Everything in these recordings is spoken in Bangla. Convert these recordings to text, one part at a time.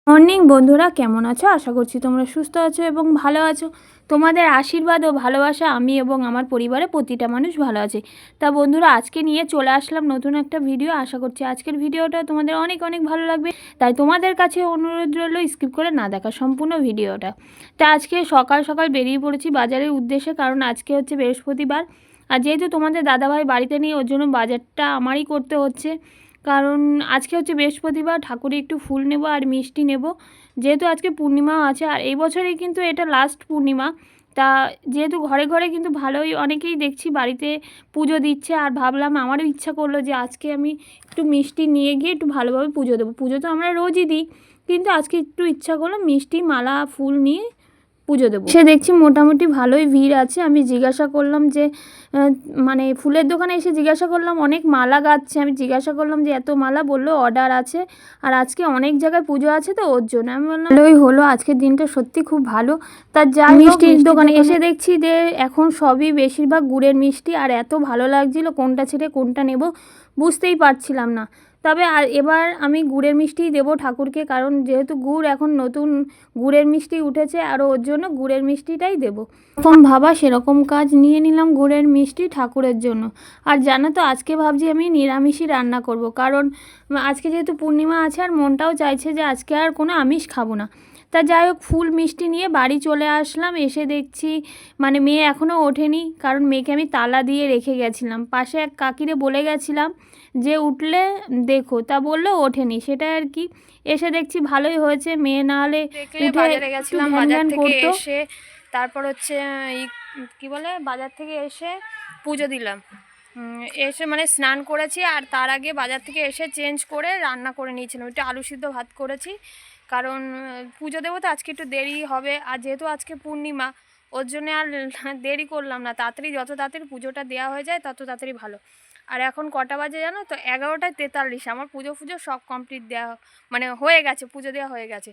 মর্নিং বন্ধুরা, কেমন আছো? আশা করছি তোমরা সুস্থ আছো এবং ভালো আছো। তোমাদের আশীর্বাদ ও ভালোবাসা আমি এবং আমার পরিবারে প্রতিটা মানুষ ভালো আছে। তা বন্ধুরা, আজকে নিয়ে চলে আসলাম নতুন একটা ভিডিও। আশা করছি আজকের ভিডিওটা তোমাদের অনেক অনেক ভালো লাগবে। তাই তোমাদের কাছে অনুরোধ রইল স্কিপ করে না দেখা সম্পূর্ণ ভিডিওটা। তা আজকে সকাল সকাল বেরিয়ে পড়েছি বাজারের উদ্দেশ্যে, কারণ আজকে হচ্ছে বৃহস্পতিবার। আর যেহেতু তোমাদের দাদাভাই বাড়িতে নেই, ওর জন্য বাজারটা আমারই করতে হচ্ছে। কারণ আজকে হচ্ছে বৃহস্পতিবার, ঠাকুরে একটু ফুল নেব আর মিষ্টি নেব, যেহেতু আজকে পূর্ণিমাও আছে। আর এই বছরই কিন্তু এটা লাস্ট পূর্ণিমা। তা যেহেতু ঘরে ঘরে কিন্তু ভালোই অনেকেই দেখছি বাড়িতে পুজো দিচ্ছে, আর ভাবলাম আমারও ইচ্ছা করলো যে আজকে আমি একটু মিষ্টি নিয়ে গিয়ে একটু ভালোভাবে পুজো দেবো। পুজো তো আমরা রোজই দিই, কিন্তু আজকে একটু ইচ্ছা করলো মিষ্টি মালা ফুল নিয়ে পুজো দেবো। সে দেখছি মোটামুটি ভালোই ভিড় আছে। আমি জিজ্ঞাসা করলাম যে মানে ফুলের দোকানে এসে জিজ্ঞাসা করলাম, অনেক মালা গাচ্ছে, আমি জিজ্ঞাসা করলাম যে এত মালা, বললো অর্ডার আছে আর আজকে অনেক জায়গায় পুজো আছে, তো ওর জন্য আমি বললাম ভালোই হলো, আজকের দিনটা সত্যি খুব ভালো। তার যাই মিষ্টির দোকানে এসে দেখছি যে এখন সবই বেশিরভাগ গুড়ের মিষ্টি, আর এত ভালো লাগছিল কোনটা ছেড়ে কোনটা নেব বুঝতেই পারছিলাম না। তবে আর এবার আমি গুড়ের মিষ্টিই দেবো ঠাকুরকে, কারণ যেহেতু গুড় এখন নতুন গুড়ের মিষ্টি উঠেছে, আর ওর জন্য গুড়ের মিষ্টিটাই দেবো। এরকম ভাবা সেরকম কাজ, নিয়ে নিলাম গুড়ের মিষ্টি ঠাকুরের জন্য। আর জানো তো, আজকে ভাবছি আমি নিরামিষই রান্না করব, কারণ আজকে যেহেতু পূর্ণিমা আছে আর মনটাও চাইছে যে আজকে আর কোনো আমিষ খাবো না। তা যাই হোক, ফুল মিষ্টি নিয়ে বাড়ি চলে আসলাম। এসে দেখছি মানে মেয়ে এখনও ওঠেনি, কারণ মেয়েকে আমি তালা দিয়ে রেখে গেছিলাম। পাশে এক কাকিরে বলে গেছিলাম যে উঠলে দেখো, তা বললো ওঠেনি, সেটা আর কি। এসে দেখছি ভালোই হয়েছে, মেয়ে না হলে বাজারে গেছিলাম, বাজার থেকে এসে তারপর হচ্ছে কি বলে বাজার থেকে এসে পুজো দিলাম। এসে মানে স্নান করেছি, আর তার আগে বাজার থেকে এসে চেঞ্জ করে রান্না করে নিয়েছিলাম, একটু আলু সিদ্ধ ভাত করেছি। কারণ পুজো দেবো তো আজকে একটু দেরি হবে, আর যেহেতু আজকে পূর্ণিমা ওর জন্য আর দেরি করলাম না। তাড়াতাড়ি, যত তাড়াতাড়ি পুজোটা দেওয়া হয়ে যায় তত তাড়াতাড়ি ভালো। আর এখন কটা বাজে জানো তো? 11:43। আমার পুজো সব কমপ্লিট দেওয়া মানে হয়ে গেছে, পুজো দেওয়া হয়ে গেছে।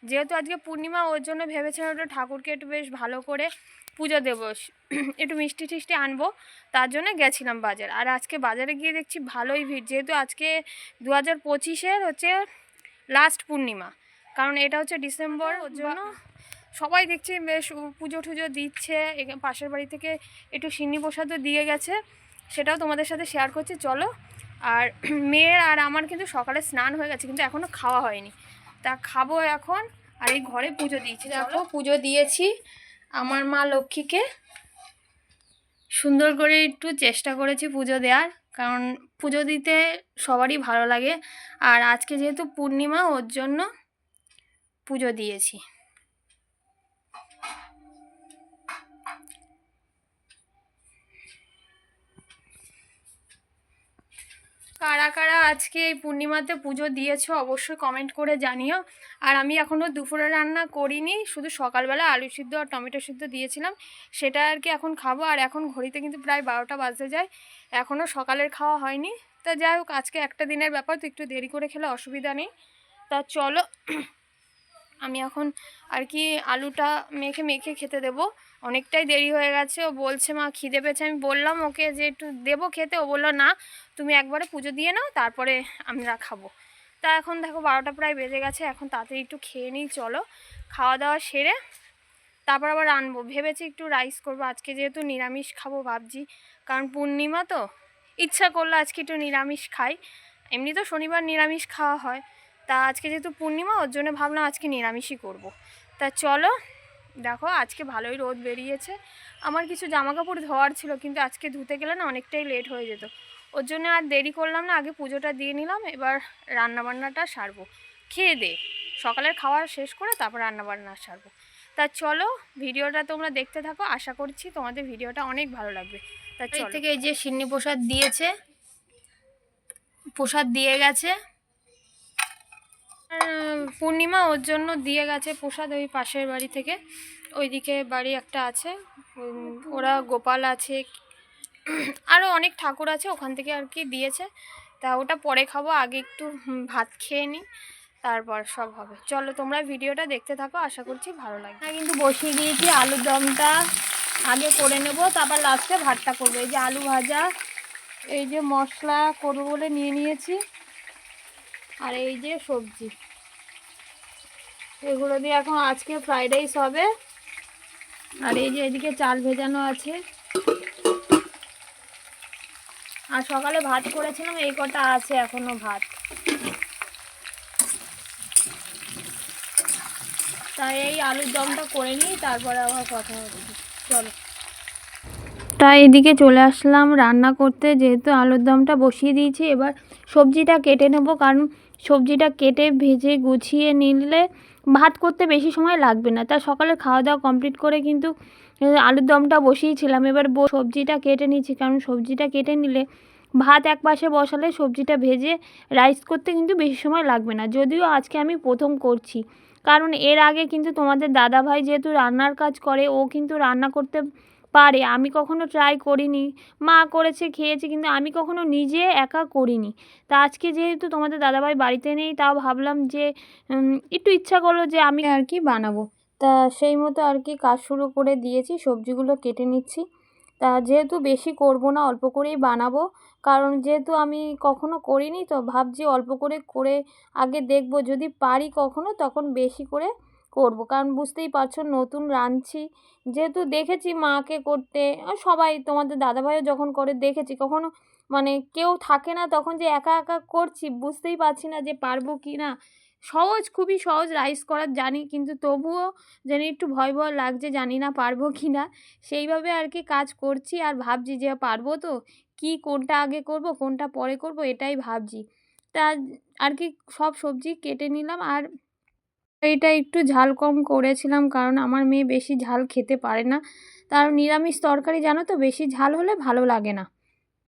যেহেতু আজকে পূর্ণিমা, ওর জন্য ভেবেছিলাম একটু ঠাকুরকে একটু বেশ ভালো করে পুজো দেবো, একটু মিষ্টি টিষ্টি আনবো, তার জন্য গেছিলাম বাজার। আর আজকে বাজারে গিয়ে দেখছি ভালোই ভিড়, যেহেতু আজকে 2025-এর হচ্ছে লাস্ট পূর্ণিমা, কারণ এটা হচ্ছে ডিসেম্বর, ওর জন্য সবাই দেখছি বেশ পুজো টুজো দিচ্ছে। পাশের বাড়ি থেকে একটু সিন্নি প্রসাদও দিয়ে গেছে, সেটাও তোমাদের সাথে শেয়ার করছি, চলো। আর মেয়ের আর আমার কিন্তু সকালে স্নান হয়ে গেছে, কিন্তু এখনও খাওয়া হয়নি, তা খাবো এখন। আর এই ঘরে পুজো দিয়েছি, দেখো পুজো দিয়েছি আমার মা লক্ষ্মীকে। সুন্দর করে একটু চেষ্টা করেছি পুজো দেওয়ার, কারণ পুজো দিতে সবারই ভালো লাগে। আর আজকে যেহেতু পূর্ণিমা, ওর জন্য পুজো দিয়েছি। কারা কারা আজকে এই পূর্ণিমাতে পুজো দিয়েছো অবশ্যই কমেন্ট করে জানিও। আর আমি এখনও দুপুরে রান্না করিনি, শুধু সকালবেলা আলু সিদ্ধ আর টমেটো সিদ্ধ দিয়েছিলাম, সেটা আর কি এখন খাবো। আর এখন ঘড়িতে কিন্তু প্রায় 12টা বাজতে যায়, এখনও সকালের খাওয়া হয়নি। তা যাই হোক, আজকে একটা দিনের ব্যাপার, তো একটু দেরি করে খেলে অসুবিধা নেই। তা চলো, আমি এখন আর কি আলুটা মেখে মেখে খেতে দেবো। অনেকটাই দেরি হয়ে গেছে, ও বলছে মা খিদে পেয়েছে। আমি বললাম ওকে যে একটু দেবো খেতে, ও বললো না, তুমি একবারে পুজো দিয়ে নাও, তারপরে আমরা খাবো। তা এখন দেখো 12টা প্রায় বেজে গেছে, এখন তাড়াতাড়ি একটু খেয়ে নিই, চলো। খাওয়া দাওয়া সেরে তারপর আবার রানবো, ভেবেছি একটু রাইস করবো আজকে, যেহেতু নিরামিষ খাবো ভাবছি, কারণ পূর্ণিমা তো ইচ্ছা করলো আজকে একটু নিরামিষ খাই। এমনি তো শনিবার নিরামিষ খাওয়া হয়, তা আজকে যেহেতু পূর্ণিমা, ওর জন্য ভাবলাম আজকে নিরামিষই করব। তা চলো, দেখো আজকে ভালোই রোদ বেরিয়েছে। আমার কিছু জামা কাপড় ধোয়ার ছিল, কিন্তু আজকে ধুতে গেলে না অনেকটাই লেট হয়ে যেত, ওর জন্য আর দেরি করলাম না, আগে পুজোটা দিয়ে নিলাম। এবার রান্নাবান্নাটা সারবো, খেয়ে দে সকালের খাওয়া শেষ করে তারপর রান্নাবান্না সারবো। তা চলো, ভিডিওটা তোমরা দেখতে থাকো, আশা করছি তোমাদের ভিডিওটা অনেক ভালো লাগবে। তা চলো, থেকে এই যে সিন্নি প্রসাদ দিয়েছে, প্রসাদ দিয়ে গেছে পূর্ণিমা, ওর জন্য দিয়ে গেছে প্রসাদ ওই পাশের বাড়ি থেকে। ওইদিকে বাড়ি একটা আছে, ওরা গোপাল আছে, আরও অনেক ঠাকুর আছে, ওখান থেকে আর কি দিয়েছে। তা ওটা পরে খাবো, আগে একটু ভাত খেয়ে নিই, তারপর সব হবে। চলো তোমরা ভিডিওটা দেখতে থাকো, আশা করছি ভালো লাগবে। হ্যাঁ, কিন্তু বসিয়ে দিয়েছি, আলুর দমটা আগে করে নেব, তারপর লাস্টে ভাতটা করবো। এই যে আলু ভাজা, এই যে মশলা করবো বলে নিয়ে নিয়েছি, আর এই যে সবজি। এগুলো দিয়ে এখন আজকে ফ্রাইড রাইস হবে। আর এই যে এদিকে চাল ভেজানো আছে, আর সকালে ভাত করেছিলাম, এই কটা আছে এখনো ভাত। তাই এই আলুর দমটা করে নিই, তারপরে আবার কথা হবে। চলো, তাই এদিকে চলে আসলাম রান্না করতে, যেহেতু আলুর দমটা বসিয়ে দিয়েছি। এবার সবজিটা কেটে নেব, কারণ সবজিটা কেটে ভেজে গুছিয়ে নিলে ভাত করতে বেশি সময় লাগবে না। তা সকালে খাওয়া দাওয়া কমপ্লিট করে কিন্তু আলুর দমটা বসিয়েছিলাম। এবার সবজিটা কেটে নিচ্ছি, কারণ সবজিটা কেটে নিলে ভাত এক পাশে বসালে সবজিটা ভেজে রাইস করতে কিন্তু বেশি সময় লাগবে না। যদিও আজকে আমি প্রথম করছি, কারণ এর আগে কিন্তু তোমাদের দাদাভাই যেহেতু রান্নার কাজ করে, ও কিন্তু রান্না করতে পারে। আমি কখনো ট্রাই করিনি, মা করেছে খেয়েছি, কিন্তু আমি কখনো নিজে একা করিনি। তা আজকে যেহেতু তোমাদের দাদাভাই বাড়িতে নেই, তাও ভাবলাম যে একটু ইচ্ছা করলো যে আমি আর কি বানাবো। তা সেই মতো আর কি কাজ শুরু করে দিয়েছি, সবজিগুলো কেটে নিচ্ছি। তা যেহেতু বেশি করব না, অল্প করেই বানাবো, কারণ যেহেতু আমি কখনো করিনি, তো ভাবছি অল্প করে করে আগে দেখব, যদি পারি কখনো তখন বেশি করে করব। কারণ বুঝতেই পারছো নতুন রাঁধছি, যেহেতু দেখেছি মাকে করতে, সবাই তোমাদের দাদাভাইও যখন করে দেখেছি, কখনো মানে কেউ থাকে না তখন যে একা একা করছি, বুঝতেই পারছি না যে পারবো কি না। সহজ, খুবই সহজ রাইস করার জানি, কিন্তু তবুও জানি একটু ভয় ভয় লাগছে, জানি না পারবো কি না। সেইভাবে আর কি কাজ করছি, আর ভাবছি যে পারবো তো, কি কোনটা আগে করব কোনটা পরে করব এটাই ভাবছি। তা আর কি সব সবজি কেটে নিলাম। আর এটা একটু ঝাল কম করেছিলাম, কারণ আমার মেয়ে বেশি ঝাল খেতে পারে না। তার নিরামিষ তরকারি জানো তো, বেশি ঝাল হলে ভালো লাগে না।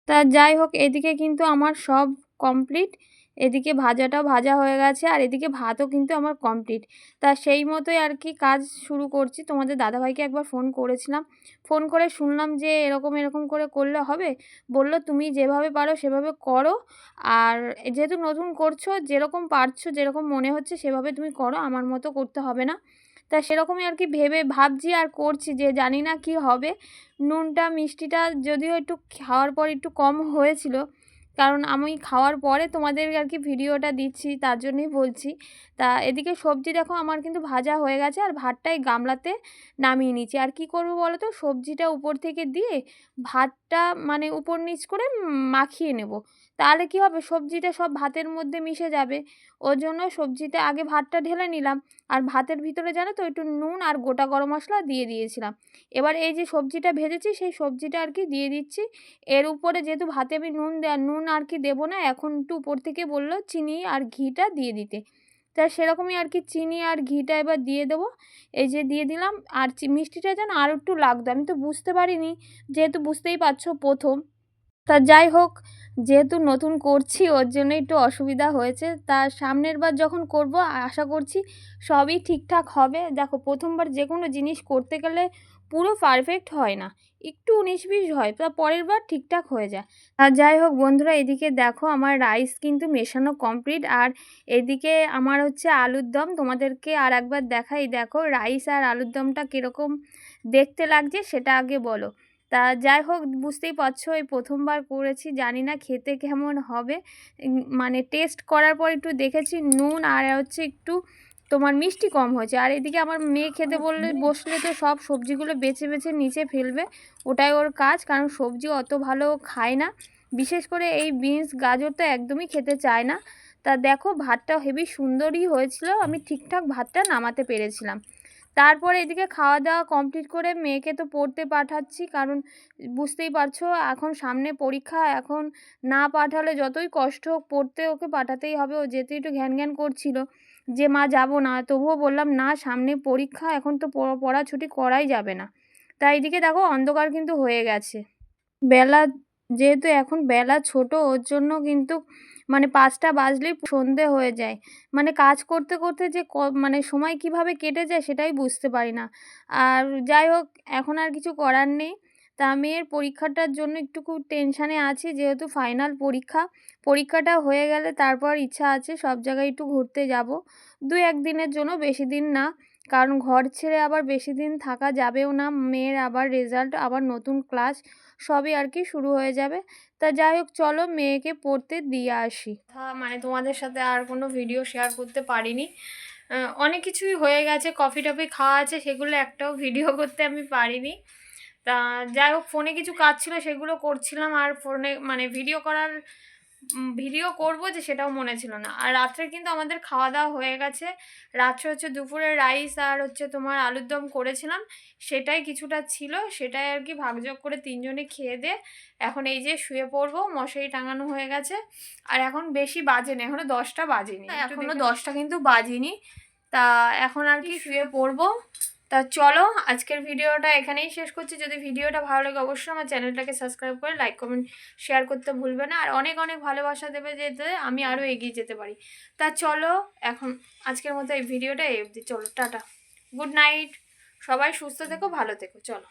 তা যাই হোক, এদিকে কিন্তু আমার সব কমপ্লিট। এদিকে ভাজাটাও ভাজা হয়ে গেছে, আর এদিকে ভাতও কিন্তু আমার কমপ্লিট। তা সেই মতোই আর কি কাজ শুরু করছি। তোমাদের দাদাভাইকে একবার ফোন করেছিলাম, ফোন করে শুনলাম যে এরকম এরকম করে করলে হবে। বলল তুমি যেভাবে পারো সেভাবে করো, আর যেহেতু নতুন করছো, যেরকম পারছো যেরকম মনে হচ্ছে সেভাবে তুমি করো, আমার মতো করতে হবে না। তা সেরকমই আর কি ভেবে ভাবছি আর করছি, যে জানি না কি হবে। নুনটা মিষ্টিটা যদিও একটু খাওয়ার পর একটু কম হয়েছিল, কারণ আমি খাওয়ার পরে তোমাদের আর কি ভিডিওটা দিচ্ছি, তার জন্যই বলছি। তা এদিকে সবজি দেখো আমার কিন্তু ভাজা হয়ে গেছে, আর ভাতটাই গামলাতে নামিয়ে নিচ্ছি। আর কি করব বলো তো, সবজিটা উপর থেকে দিয়ে ভাতটা মানে উপর নিচ করে মাখিয়ে নেব, তাহলে কি হবে সবজিটা সব ভাতের মধ্যে মিশে যাবে। ওর জন্য সবজিতে আগে ভাতটা ঢেলে নিলাম, আর ভাতের ভিতরে জানো তো একটু নুন আর গোটা গরম মশলা দিয়ে দিয়েছিলাম। এবার এই যে সবজিটা ভেজেছি সেই সবজিটা আর কি দিয়ে দিচ্ছি। এর উপরে যেহেতু ভাতে আমি নুন আর কি দেবো না, এখন একটু উপর থেকে বললো চিনি আর ঘিটা দিয়ে দিতে। তা সেরকমই আর কি চিনি আর ঘিটা এবার দিয়ে দেবো। এই যে দিয়ে দিলাম। আর মিষ্টিটা যেন আর একটু লাগতো, আমি তো বুঝতে পারিনি, যেহেতু বুঝতেই পারছো প্রথম। তা যাই হোক, যেহেতু নতুন করছি ওর জন্য একটু অসুবিধা হয়েছে। তা সামনের বার যখন করব আশা করছি সবই ঠিকঠাক হবে। দেখো প্রথমবার যে কোনো জিনিস করতে গেলে পুরো পারফেক্ট হয় না, একটু 19-20 হয়, তা পরের বার ঠিকঠাক হয়ে যায়। আর যাই হোক বন্ধুরা, এদিকে দেখো আমার রাইস কিন্তু মেশানো কমপ্লিট, আর এদিকে আমার হচ্ছে আলুর দম। তোমাদেরকে আর একবার দেখাই, দেখো রাইস আর আলুর দমটা কীরকম দেখতে লাগছে সেটা আগে বলো। তা যাই হোক, বুঝতেই পারছো এই প্রথমবার করেছি, জানি না খেতে কেমন হবে। মানে টেস্ট করার পর একটু দেখেছি নুন আর হচ্ছে একটু তোমার মিষ্টি কম হয়েছে। আর এদিকে আমার মেয়ে খেতে বসলে তো সব সবজিগুলো বেছে বেছে নিচে ফেলবে, ওটাই ওর কাজ, কারণ সবজি অত ভালো খায় না, বিশেষ করে এই বিনস গাজর তো একদমই খেতে চায় না। তা দেখো ভাতটা হেবি সুন্দরই হয়েছিল, আমি ঠিকঠাক ভাতটা নামাতে পেরেছিলাম। তারপরে এদিকে খাওয়া দাওয়া কমপ্লিট করে মেয়েকে তো পড়তে পাঠাচ্ছি, কারণ বুঝতেই পারছো এখন সামনে পরীক্ষা, এখন না পাঠালে যতই কষ্ট হোক পড়তে ওকে পাঠাতেই হবে। ও যেতে একটু ঘ্যান ঘ্যান করছিল যে মা যাব না, তবুও বললাম না, সামনে পরীক্ষা, এখন তো পড়া ছুটি করাই যাবে না। তাই এদিকে দেখো অন্ধকার কিন্তু হয়ে গেছে, বেলা যেহেতু এখন বেলা ছোট, ওর জন্য কিন্তু মানে 5টা বাজলেই সন্ধে হয়ে যায়। মানে কাজ করতে করতে যে মানে সময় কিভাবে কেটে যায় সেটাই বুঝতে পারি না। আর যাই হোক, এখন আর কিছু করার নেই। তা মেয়ের পরীক্ষাটার জন্য একটু খুব টেনশানে আছি, যেহেতু ফাইনাল পরীক্ষা। পরীক্ষাটা হয়ে গেলে তারপর ইচ্ছা আছে সব জায়গায় একটু ঘুরতে যাব, 2-1 দিনের জন্য, বেশি দিন না, কারণ ঘর ছেড়ে আবার বেশি দিন থাকা যাবেও না। মেয়ের আবার রেজাল্ট, আবার নতুন ক্লাস, সবই আর কি শুরু হয়ে যাবে। তা যাই হোক, চলো মেয়েকে পড়তে দিয়ে আসি। মানে তোমাদের সাথে আর কোনো ভিডিও শেয়ার করতে পারিনি, অনেক কিছুই হয়ে গেছে, কফি টফি খাওয়া আছে, সেগুলো একটাও ভিডিও করতে আমি পারিনি। তা যাই হোক, ফোনে কিছু কাজ ছিল সেগুলো করছিলাম, আর ফোনে মানে ভিডিও করব যে সেটাও মনে ছিল না। আর রাত্রে কিন্তু আমাদের খাওয়া দাওয়া হয়ে গেছে। রাত্রে হচ্ছে দুপুরে রাইস আর হচ্ছে তোমার আলুর দম করেছিলাম, সেটাই কিছুটা ছিল, সেটাই আর কি ভাগযোগ করে তিনজনে খেয়ে দে এখন এই যে শুয়ে পড়বো। মশারি টাঙানো হয়ে গেছে, আর এখন বেশি বাজেনি, এখনো 10টা বাজেনি, এখনো 10টা কিন্তু বাজেনি। তা এখন আর কি শুয়ে পড়বো। তা চলো, আজকের ভিডিওটা এখানেই শেষ করছি। যদি ভিডিওটা ভালো লাগে অবশ্যই আমার চ্যানেলটাকে সাবস্ক্রাইব করে লাইক কমেন্ট শেয়ার করতে ভুলবে না, আর অনেক অনেক ভালোবাসা দেবে যাতে আমি আরও এগিয়ে যেতে পারি। তা চলো, এখন আজকের মতো এই ভিডিওটা এই অবধি। চলো, টাটা, গুড নাইট, সবাই সুস্থ থেকো, ভালো থেকো, চলো।